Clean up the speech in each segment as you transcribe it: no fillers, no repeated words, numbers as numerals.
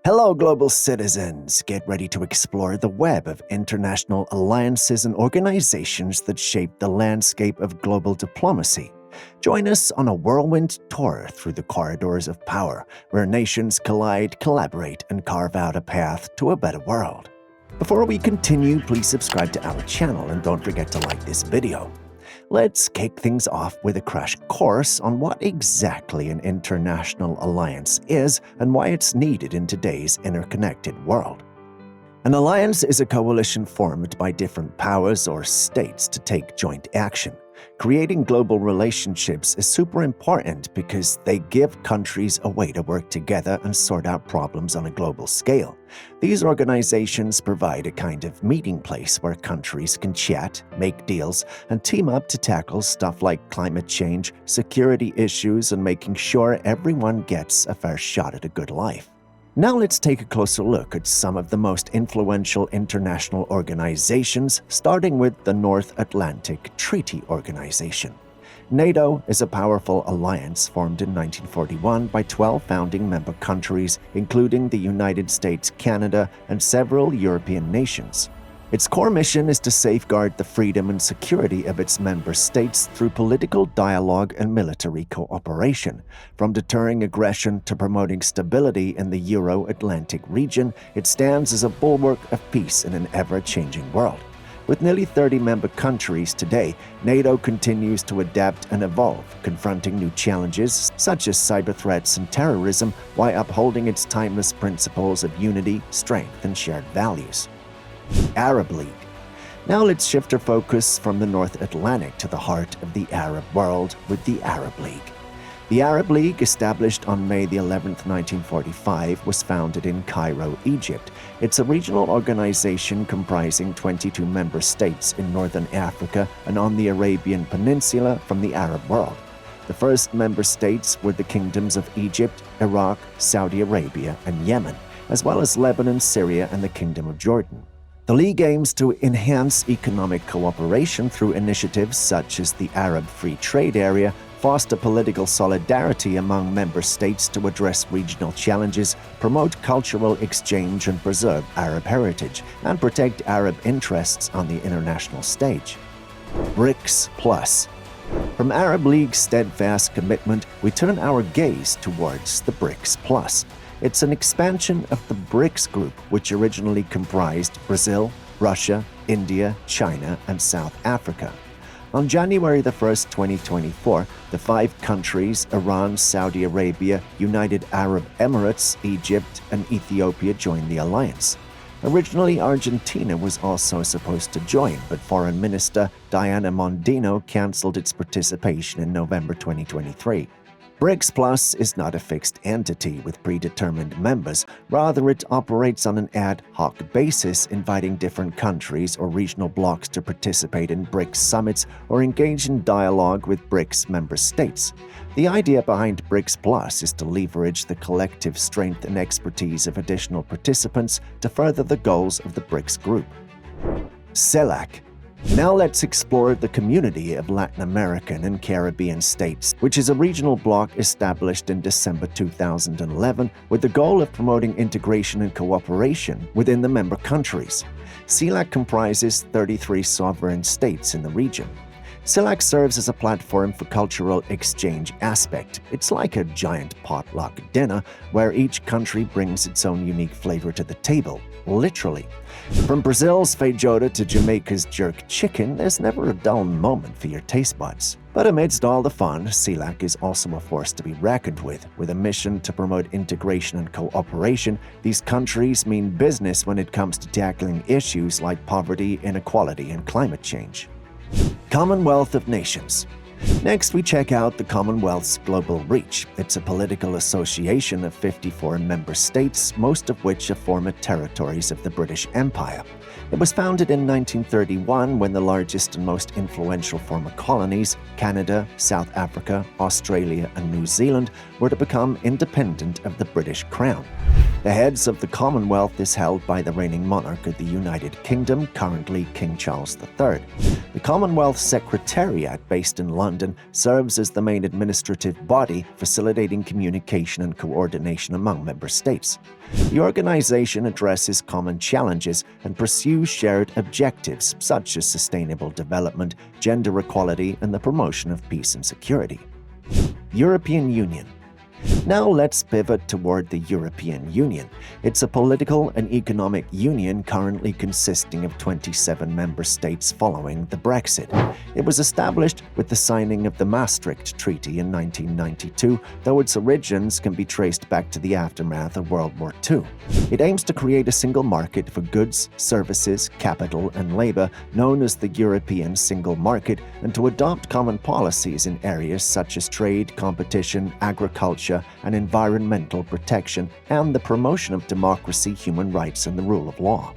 Hello, global citizens! Get ready to explore the web of international alliances and organizations that shape the landscape of global diplomacy. Join us on a whirlwind tour through the corridors of power, where nations collide, collaborate, and carve out a path to a better world. Before we continue, please subscribe to our channel and don't forget to like this video. Let's kick things off with a crash course on what exactly an international alliance is and why it's needed in today's interconnected world. An alliance is a coalition formed by different powers or states to take joint action. Creating global relationships is super important because they give countries a way to work together and sort out problems on a global scale. These organizations provide a kind of meeting place where countries can chat, make deals, and team up to tackle stuff like climate change, security issues, and making sure everyone gets a fair shot at a good life. Now let's take a closer look at some of the most influential international organizations, starting with the North Atlantic Treaty Organization. NATO is a powerful alliance formed in 1941 by 12 founding member countries, including the United States, Canada, and several European nations. Its core mission is to safeguard the freedom and security of its member states through political dialogue and military cooperation. From deterring aggression to promoting stability in the Euro-Atlantic region, it stands as a bulwark of peace in an ever-changing world. With nearly 30 member countries today, NATO continues to adapt and evolve, confronting new challenges such as cyber threats and terrorism while upholding its timeless principles of unity, strength, and shared values. Arab League. Now let's shift our focus from the North Atlantic to the heart of the Arab world with the Arab League. The Arab League, established on May 11, 1945, was founded in Cairo, Egypt. It's a regional organization comprising 22 member states in northern Africa and on the Arabian Peninsula from the Arab world. The first member states were the kingdoms of Egypt, Iraq, Saudi Arabia, and Yemen, as well as Lebanon, Syria, and the Kingdom of Jordan. The League aims to enhance economic cooperation through initiatives such as the Arab Free Trade Area, foster political solidarity among member states to address regional challenges, promote cultural exchange and preserve Arab heritage, and protect Arab interests on the international stage. BRICS Plus. From Arab League's steadfast commitment, we turn our gaze towards the BRICS Plus. It's an expansion of the BRICS group, which originally comprised Brazil, Russia, India, China, and South Africa. On January 1, 2024, the 5 countries, Iran, Saudi Arabia, United Arab Emirates, Egypt, and Ethiopia joined the alliance. Originally, Argentina was also supposed to join, but Foreign Minister Diana Mondino cancelled its participation in November 2023. BRICS Plus is not a fixed entity with predetermined members. Rather, it operates on an ad hoc basis, inviting different countries or regional blocs to participate in BRICS summits or engage in dialogue with BRICS member states. The idea behind BRICS Plus is to leverage the collective strength and expertise of additional participants to further the goals of the BRICS group. CELAC. Now let's explore the Community of Latin American and Caribbean States, which is a regional bloc established in December 2011 with the goal of promoting integration and cooperation within the member countries. CELAC comprises 33 sovereign states in the region. CELAC serves as a platform for cultural exchange aspect. It's like a giant potluck dinner where each country brings its own unique flavor to the table, literally. From Brazil's feijoada to Jamaica's jerk chicken, there's never a dull moment for your taste buds. But amidst all the fun, CELAC is also a force to be reckoned with a mission to promote integration and cooperation. These countries mean business when it comes to tackling issues like poverty, inequality, and climate change. Commonwealth of Nations. Next, we check out the Commonwealth's global reach. It's a political association of 54 member states, most of which are former territories of the British Empire. It was founded in 1931 when the largest and most influential former colonies, Canada, South Africa, Australia, and New Zealand, were to become independent of the British Crown. The heads of the Commonwealth is held by the reigning monarch of the United Kingdom, currently King Charles III. The Commonwealth Secretariat, based in London, serves as the main administrative body, facilitating communication and coordination among member states. The organization addresses common challenges and pursues shared objectives such as sustainable development, gender equality, and the promotion of peace and security. European Union. Now let's pivot toward the European Union. It's a political and economic union currently consisting of 27 member states following the Brexit. It was established with the signing of the Maastricht Treaty in 1992, though its origins can be traced back to the aftermath of World War II. It aims to create a single market for goods, services, capital, and labor, known as the European Single Market, and to adopt common policies in areas such as trade, competition, agriculture, and environmental protection, and the promotion of democracy, human rights, and the rule of law.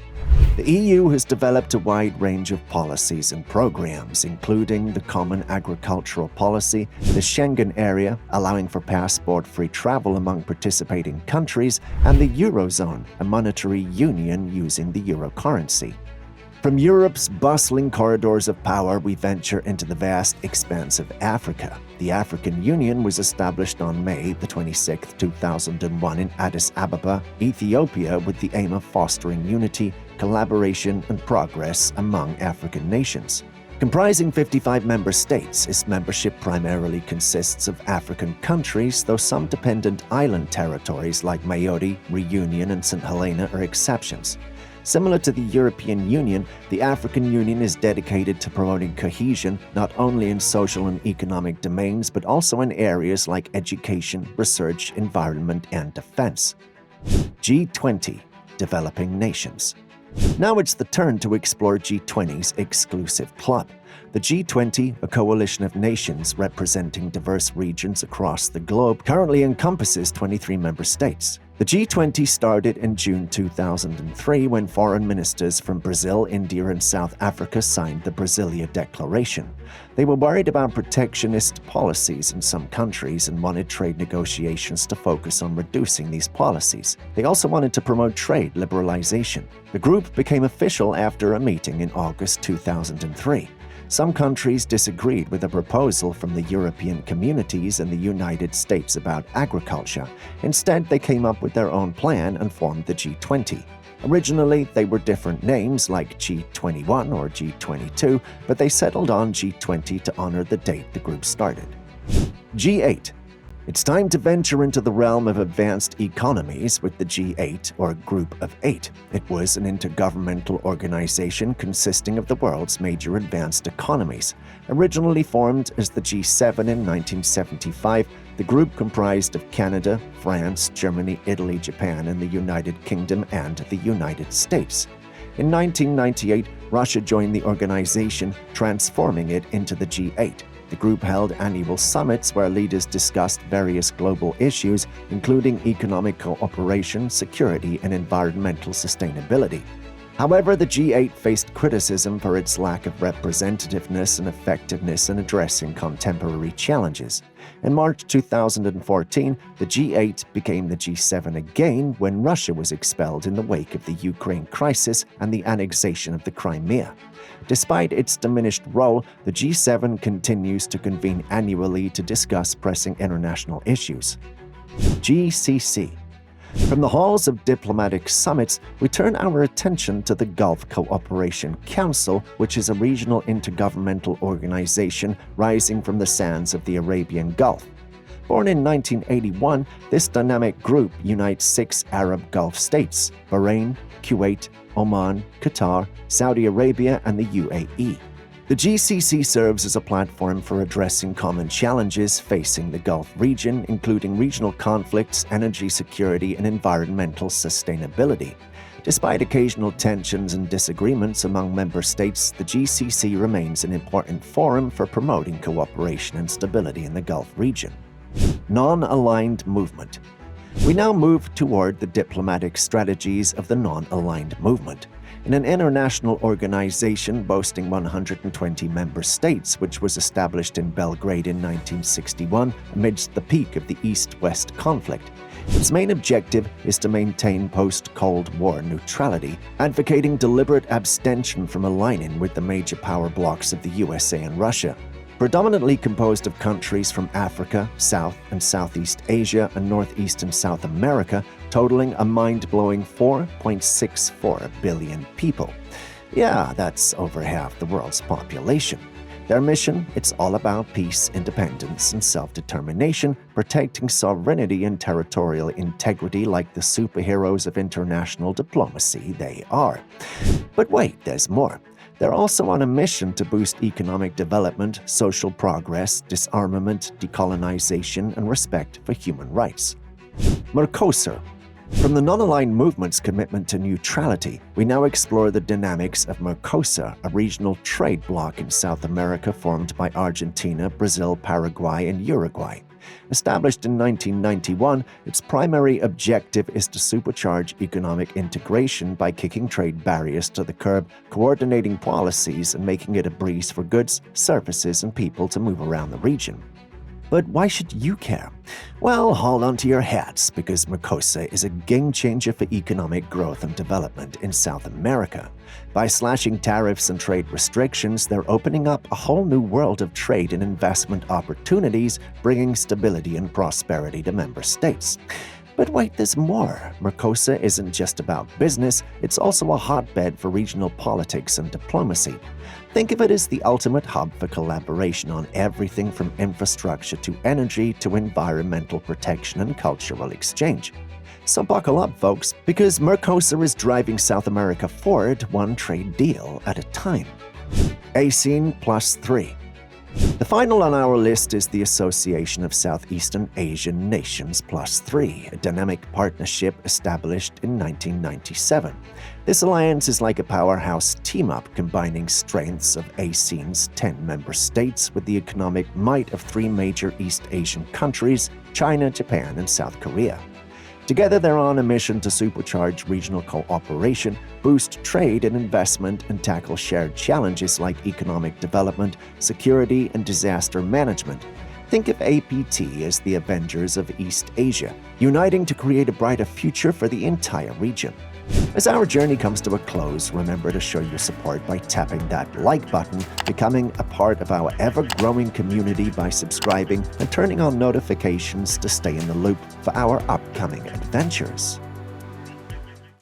The EU has developed a wide range of policies and programs, including the Common Agricultural Policy, the Schengen Area, allowing for passport-free travel among participating countries, and the Eurozone, a monetary union using the euro currency. From Europe's bustling corridors of power, we venture into the vast expanse of Africa. The African Union was established on May 26, 2001 in Addis Ababa, Ethiopia, with the aim of fostering unity, collaboration, and progress among African nations. Comprising 55 member states, its membership primarily consists of African countries, though some dependent island territories like Mayotte, Reunion, and St. Helena are exceptions. Similar to the European Union, the African Union is dedicated to promoting cohesion not only in social and economic domains but also in areas like education, research, environment, and defense. G20 – Developing Nations. Now it's the turn to explore G20's exclusive club. The G20, a coalition of nations representing diverse regions across the globe, currently encompasses 23 member states. The G20 started in June 2003 when foreign ministers from Brazil, India, and South Africa signed the Brasilia Declaration. They were worried about protectionist policies in some countries and wanted trade negotiations to focus on reducing these policies. They also wanted to promote trade liberalization. The group became official after a meeting in August 2003. Some countries disagreed with a proposal from the European communities and the United States about agriculture. Instead, they came up with their own plan and formed the G20. Originally, they were different names like G21 or G22, but they settled on G20 to honor the date the group started. G8. It's time to venture into the realm of advanced economies with the G8, or Group of Eight. It was an intergovernmental organization consisting of the world's major advanced economies. Originally formed as the G7 in 1975, the group comprised of Canada, France, Germany, Italy, Japan, and the United Kingdom and the United States. In 1998, Russia joined the organization, transforming it into the G8. The group held annual summits where leaders discussed various global issues, including economic cooperation, security, and environmental sustainability. However, the G8 faced criticism for its lack of representativeness and effectiveness in addressing contemporary challenges. In March 2014, the G8 became the G7 again when Russia was expelled in the wake of the Ukraine crisis and the annexation of the Crimea. Despite its diminished role, the G7 continues to convene annually to discuss pressing international issues. GCC. From the halls of diplomatic summits, we turn our attention to the Gulf Cooperation Council, which is a regional intergovernmental organization rising from the sands of the Arabian Gulf. Born in 1981, this dynamic group unites 6 Arab Gulf states: Bahrain, Kuwait, Oman, Qatar, Saudi Arabia, and the UAE. The GCC serves as a platform for addressing common challenges facing the Gulf region, including regional conflicts, energy security, and environmental sustainability. Despite occasional tensions and disagreements among member states, the GCC remains an important forum for promoting cooperation and stability in the Gulf region. Non-aligned movement. We now move toward the diplomatic strategies of the non-aligned movement. In an international organization boasting 120 member states, which was established in Belgrade in 1961 amidst the peak of the East-West conflict, Its main objective is to maintain post-Cold War neutrality, advocating deliberate abstention from aligning with the major power blocs of the USA and Russia. Predominantly composed of countries from Africa, South and Southeast Asia, and Northeast and South America, totaling a mind-blowing 4.64 billion people. Yeah, that's over half the world's population. Their mission, it's all about peace, independence, and self-determination, protecting sovereignty and territorial integrity like the superheroes of international diplomacy they are. But wait, there's more. They're also on a mission to boost economic development, social progress, disarmament, decolonization, and respect for human rights. Mercosur. From the non-aligned movement's commitment to neutrality, we now explore the dynamics of Mercosur, a regional trade bloc in South America formed by Argentina, Brazil, Paraguay, and Uruguay. Established in 1991, its primary objective is to supercharge economic integration by kicking trade barriers to the curb, coordinating policies, and making it a breeze for goods, services, and people to move around the region. But why should you care? Well, hold on to your hats, because Mercosur is a game-changer for economic growth and development in South America. By slashing tariffs and trade restrictions, they're opening up a whole new world of trade and investment opportunities, bringing stability and prosperity to member states. But wait, there's more. Mercosur isn't just about business, it's also a hotbed for regional politics and diplomacy. Think of it as the ultimate hub for collaboration on everything from infrastructure to energy to environmental protection and cultural exchange. So buckle up, folks, because Mercosur is driving South America forward one trade deal at a time. ASEAN Plus 3. The final on our list is the Association of Southeastern Asian Nations Plus 3, a dynamic partnership established in 1997. This alliance is like a powerhouse team-up combining strengths of ASEAN's 10 member states with the economic might of 3 major East Asian countries, China, Japan, and South Korea. Together, they're on a mission to supercharge regional cooperation, boost trade and investment, and tackle shared challenges like economic development, security, and disaster management. Think of APT as the Avengers of East Asia, uniting to create a brighter future for the entire region. As our journey comes to a close, remember to show your support by tapping that like button, becoming a part of our ever-growing community by subscribing and turning on notifications to stay in the loop for our upcoming adventures.